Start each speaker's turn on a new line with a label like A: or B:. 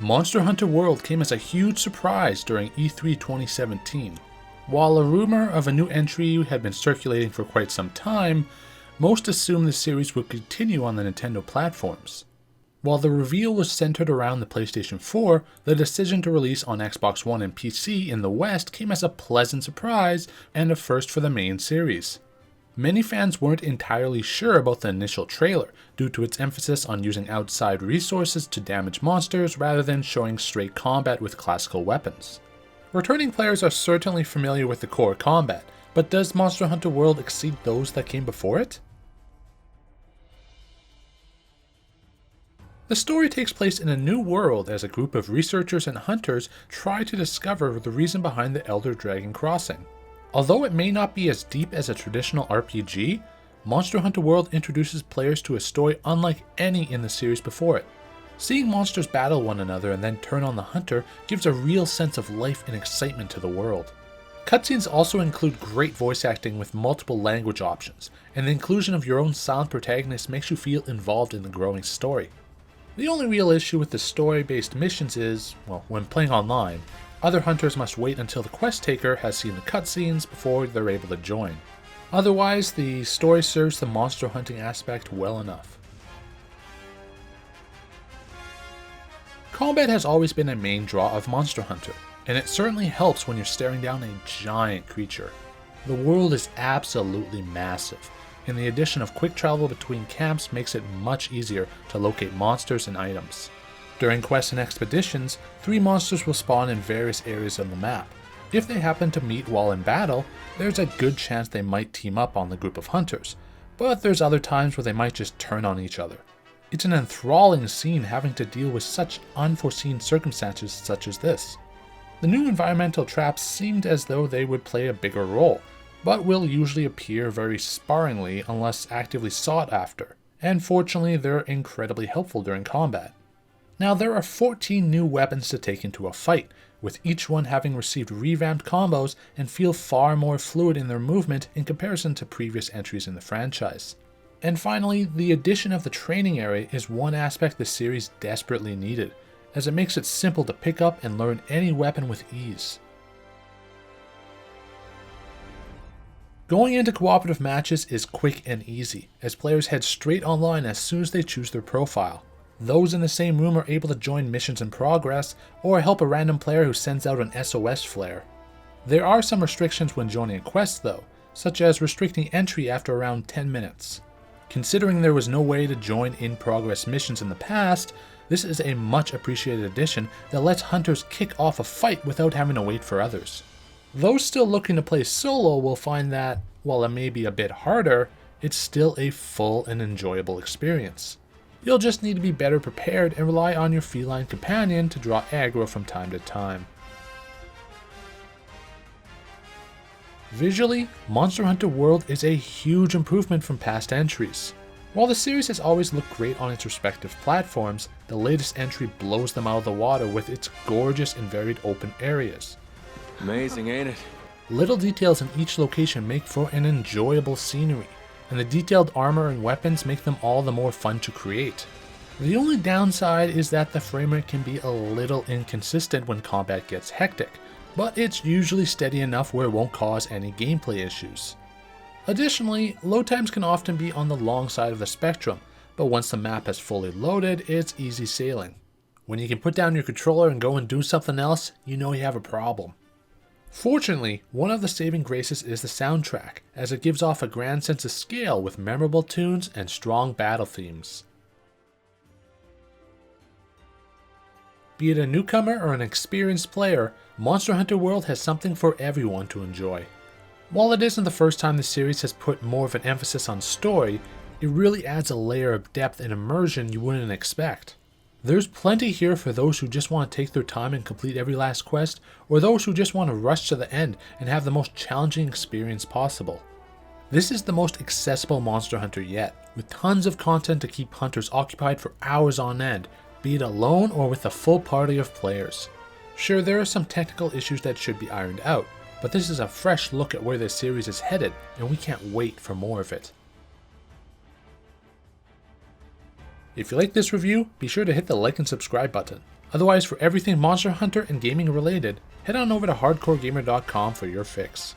A: Monster Hunter World came as a huge surprise during E3 2017. While a rumor of a new entry had been circulating for quite some time, most assumed the series would continue on the Nintendo platforms. While the reveal was centered around the PlayStation 4, the decision to release on Xbox One and PC in the West came as a pleasant surprise and a first for the main series. Many fans weren't entirely sure about the initial trailer, due to its emphasis on using outside resources to damage monsters rather than showing straight combat with classical weapons. Returning players are certainly familiar with the core combat, but does Monster Hunter World exceed those that came before it? The story takes place in a new world as a group of researchers and hunters try to discover the reason behind the Elder Dragon crossing. Although it may not be as deep as a traditional RPG, Monster Hunter World introduces players to a story unlike any in the series before it. Seeing monsters battle one another and then turn on the hunter gives a real sense of life and excitement to the world. Cutscenes also include great voice acting with multiple language options, and the inclusion of your own silent protagonist makes you feel involved in the growing story. The only real issue with the story-based missions is, well, when playing online, other hunters must wait until the quest taker has seen the cutscenes before they're able to join. Otherwise, the story serves the monster hunting aspect well enough. Combat has always been a main draw of Monster Hunter, and it certainly helps when you're staring down a giant creature. The world is absolutely massive, and the addition of quick travel between camps makes it much easier to locate monsters and items. During quests and expeditions, 3 monsters will spawn in various areas of the map. If they happen to meet while in battle, there's a good chance they might team up on the group of hunters, but there's other times where they might just turn on each other. It's an enthralling scene having to deal with such unforeseen circumstances such as this. The new environmental traps seemed as though they would play a bigger role, but will usually appear very sparingly unless actively sought after, and fortunately they're incredibly helpful during combat. Now there are 14 new weapons to take into a fight, with each one having received revamped combos and feel far more fluid in their movement in comparison to previous entries in the franchise. And finally, the addition of the training area is one aspect the series desperately needed, as it makes it simple to pick up and learn any weapon with ease. Going into cooperative matches is quick and easy, as players head straight online as soon as they choose their profile. Those in the same room are able to join missions in progress, or help a random player who sends out an SOS flare. There are some restrictions when joining a quest though, such as restricting entry after around 10 minutes. Considering there was no way to join in-progress missions in the past, this is a much appreciated addition that lets hunters kick off a fight without having to wait for others. Those still looking to play solo will find that, while it may be a bit harder, it's still a full and enjoyable experience. You'll just need to be better prepared and rely on your feline companion to draw aggro from time to time. Visually, Monster Hunter World is a huge improvement from past entries. While the series has always looked great on its respective platforms, the latest entry blows them out of the water with its gorgeous and varied open areas.
B: Amazing, ain't it?
A: Little details in each location make for an enjoyable scenery, and the detailed armor and weapons make them all the more fun to create. The only downside is that the framerate can be a little inconsistent when combat gets hectic, but it's usually steady enough where it won't cause any gameplay issues. Additionally, load times can often be on the long side of the spectrum, but once the map has fully loaded, it's easy sailing. When you can put down your controller and go and do something else, you know you have a problem. Fortunately, one of the saving graces is the soundtrack, as it gives off a grand sense of scale with memorable tunes and strong battle themes. Be it a newcomer or an experienced player, Monster Hunter World has something for everyone to enjoy. While it isn't the first time the series has put more of an emphasis on story, it really adds a layer of depth and immersion you wouldn't expect. There's plenty here for those who just want to take their time and complete every last quest, or those who just want to rush to the end and have the most challenging experience possible. This is the most accessible Monster Hunter yet, with tons of content to keep hunters occupied for hours on end, be it alone or with a full party of players. Sure, there are some technical issues that should be ironed out, but this is a fresh look at where this series is headed, and we can't wait for more of it. If you like this review, be sure to hit the like and subscribe button. Otherwise, for everything Monster Hunter and gaming related, head on over to hardcoregamer.com for your fix.